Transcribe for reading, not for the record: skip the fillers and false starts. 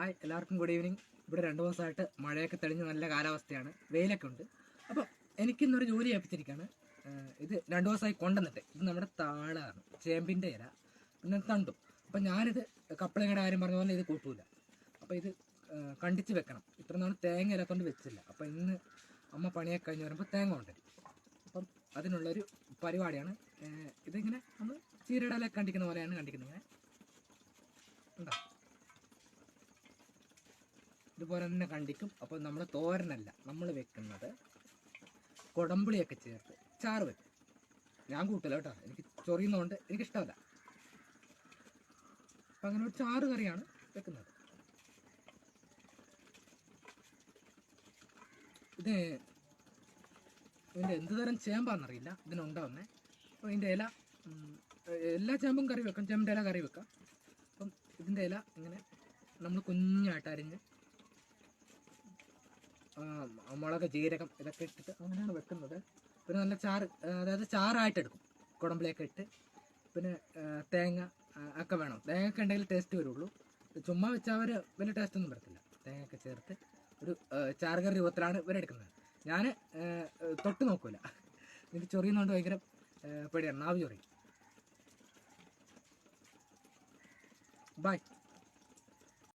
Hi, എല്ലാവർക്കും good evening. ഇവിടെ 2 ദിവസമായിട്ട് മഴയൊക്കെ തെളിഞ്ഞ് നല്ല കാലാവസ്ഥയാണ്, വെയിലൊക്കെ ഉണ്ട്. അപ്പം എനിക്കിന്നൊരു ജോലി ഏൽപ്പിച്ചിരിക്കുകയാണ്. ഇത് 2 ദിവസമായി കൊണ്ടുവന്നിട്ട് ഇത് നമ്മുടെ താളാണ്, ചേമ്പിൻ്റെ ഇല, പിന്നെ തണ്ടും. അപ്പം ഞാനിത് കപ്പളങ്ങയുടെ കാര്യം പറഞ്ഞ പോലെ ഇത് കൂട്ടൂല. അപ്പോൾ ഇത് കണ്ടിച്ച് വെക്കണം. ഇത്ര നാൾ തേങ്ങ ഇല കൊണ്ട് വെച്ചില്ല. അപ്പം ഇന്ന് അമ്മ പണിയൊക്കെ കഴിഞ്ഞ് വരുമ്പോൾ തേങ്ങ കൊണ്ടുവരും. അപ്പം അതിനുള്ളൊരു പരിപാടിയാണ്. ഇതിങ്ങനെ നമ്മൾ ചീരയുടെ ഇല കണ്ടിക്കുന്ന പോലെയാണ് കണ്ടിക്കുന്നത്. ഇങ്ങനെ ഉണ്ടോ, ഇതുപോലെ തന്നെ കണ്ടിക്കും. അപ്പോൾ നമ്മൾ തോരനല്ല നമ്മൾ വെക്കുന്നത്, കുടമ്പുളിയൊക്കെ ചേർത്ത് ചാറ് വെക്കും. ഞാൻ കൂട്ടില്ല കേട്ടോ, എനിക്ക് ചൊറിയുന്നതുകൊണ്ട് എനിക്കിഷ്ടമല്ല. അപ്പം അങ്ങനെ ഒരു ചാറ് കറിയാണ് വെക്കുന്നത്. ഇത് ഇതിൻ്റെ എന്ത് തരം ചേമ്പാണെന്നറിയില്ല ഇതിനുണ്ടാവുന്നത്. അപ്പോൾ ഇതിൻ്റെ ഇല എല്ലാ ചേമ്പും കറി വെക്കാം, ചേമ്പിൻ്റെ ഇല കറി വെക്കാം. അപ്പം ഇതിൻ്റെ ഇല ഇങ്ങനെ നമ്മൾ കുഞ്ഞായിട്ട് അരിഞ്ഞ് മുളക്, ജീരകം ഇതൊക്കെ ഇട്ടിട്ട് അങ്ങനെയാണ് വെക്കുന്നത്. പിന്നെ നല്ല ചാറ്, അതായത് ചാറായിട്ടെടുക്കും. കുടമ്പളിയൊക്കെ ഇട്ട് പിന്നെ തേങ്ങ ഒക്കെ വേണം. തേങ്ങ ഒക്കെ ഉണ്ടെങ്കിൽ ടേസ്റ്റ് വരുള്ളൂ. ചുമ്മാ വെച്ചാൽ അവർ വലിയ ടേസ്റ്റൊന്നും വരത്തില്ല. തേങ്ങയൊക്കെ ചേർത്ത് ഒരു ചാറുകറി രൂപത്തിലാണ് ഇവരെടുക്കുന്നത്. ഞാൻ തൊട്ട് നോക്കൂല, എനിക്ക് ചൊറിയുന്നതുകൊണ്ട് ഭയങ്കര പേടിയാണ്, നാവ് ചൊറിയും. ബൈ.